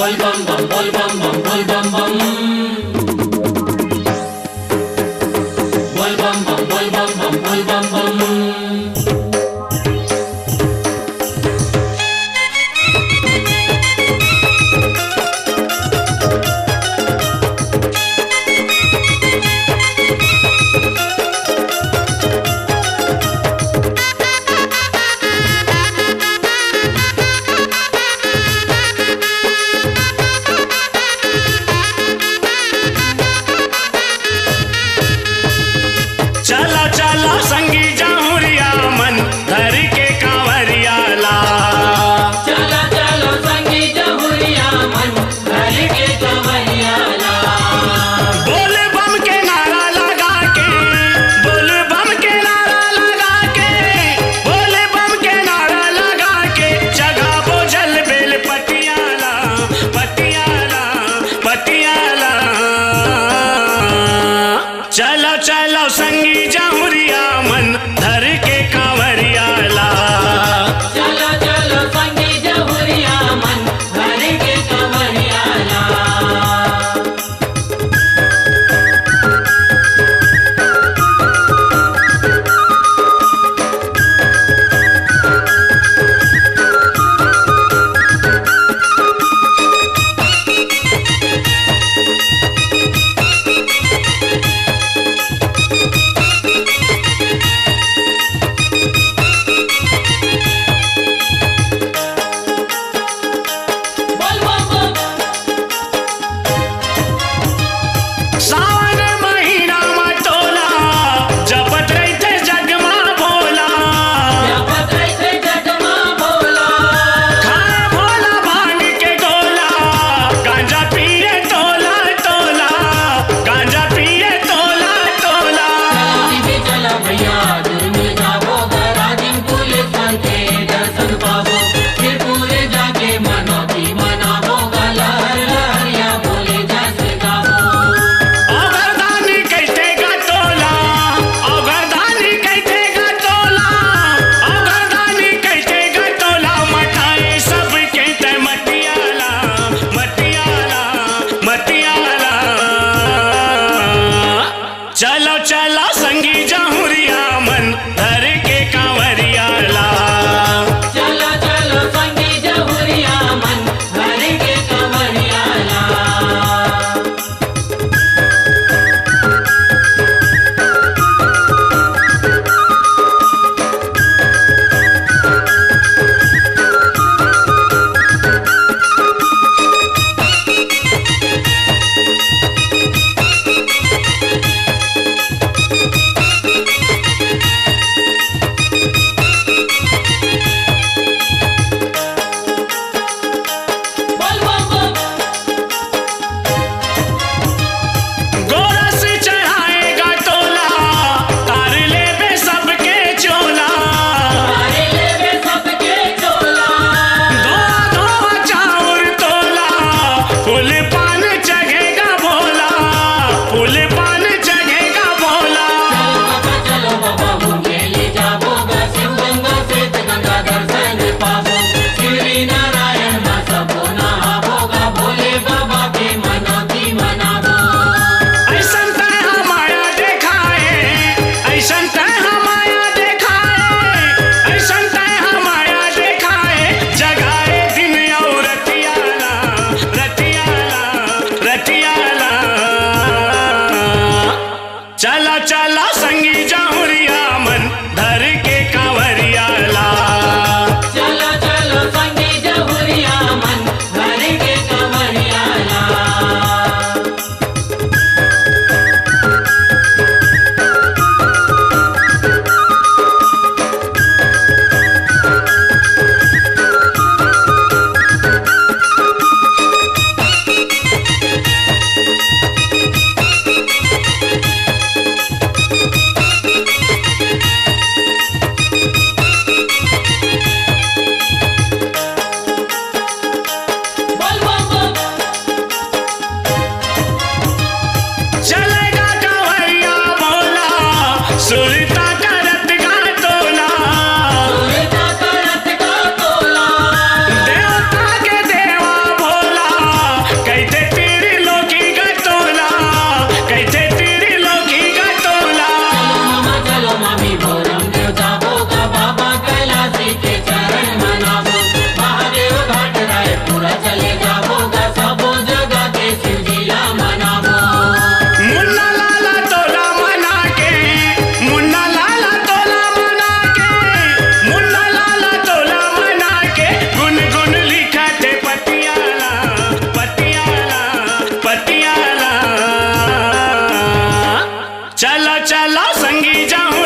बोल बम बम बोल बम बम बोल बम बम बोल बम बम बोल बम बम बोल बम बम। चलो चलो संगी जहुरिया मन धर के कांवरिया ला। चलो चलो संगी जहुरिया मन धर के कांवरिया ला। बोल बम के नारा लगा के, बोल बम के नारा लगा के, बोल बम के नारा लगा के जगा बोझल बेल पटियाला पटियाला पटियाला। चलो चलो संगी जहुरिया मन धर के कांवरिया ला। चलो चलो संगी जहुरिया मन धर के कांवरिया ला। बोल बम बम सावन महीना में तोला जपत रहते जगमा भोला। जपत रहते जगमा भोला। खाए भोला भांग के गोला, गांजा पिए तोला तोला, गांजा पिए तोला तोला। चला चला भैया दूर में जाओगा राजिम पुलिस थान के दर्शन पावो। फिर पूरे जाके मनौती मनावोगा लहर लहरिया बोले जैसे गावो। औगरदानी कहते गा तोला, औगरदानी कहते गा तोला, औगरदानी कहते गा तोला। मठाए सब कहते मटियाला मटियाला मटियाला। चलो चलो संगी जहुरिया मन धर के कांवरिया ला। चलो चलो संगी जहुरिया मन धर के कांवरिया ला। बोल बम बम गोरस चढ़ाएगा तोला, तार लेबे सबके चोला। तारे लेवे सबके चोला। धोआ धोआ चाउर तोला, फूल पान चढ़ेगा भोला, फूल पान चढ़ेगा भोला। चलो बाबा मुझे ले जाओगा शिव गंगा से गंगा दर्शन पावो। श्री नारायण माँ सबो नहावोगा भोले बाबा के मनौती मनावो। ऐसन तय हमारा देखाए, ऐसन तय हमारा देखाए, ऐसन तय हमारा देखाए। जगाए दिन और रतियाला रतियाला रतियाला। चलो चलो संगी जहुरिया मन धर के कांवरिया ला। चलो चलो संगी जहुरिया मन धर के कांवरिया ला। चला संगी जाऊं